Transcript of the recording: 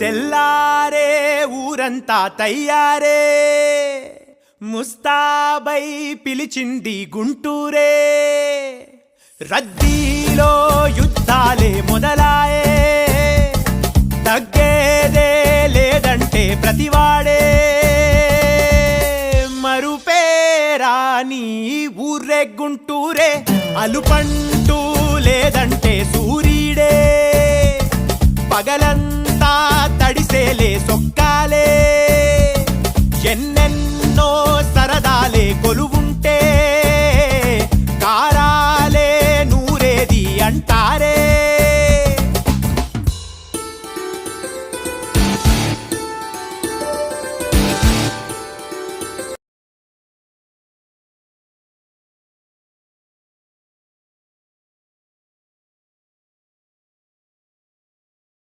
తెల్లారే ఊరంతా తయ్యారే ముస్తాబై పిలిచింది గుంటూరే రద్దీలో యుద్ధాలే మొదలాయే తగ్గేదే లేదంటే ప్రతివాడే మరుపేరాని ఊర్రే గుంటూరే అలుపంటూ లేదంటే సూర్యుడే పగలంతా తడిసేలే సొక్కాలే ఎన్నెన్నో సరదాలే కొలువు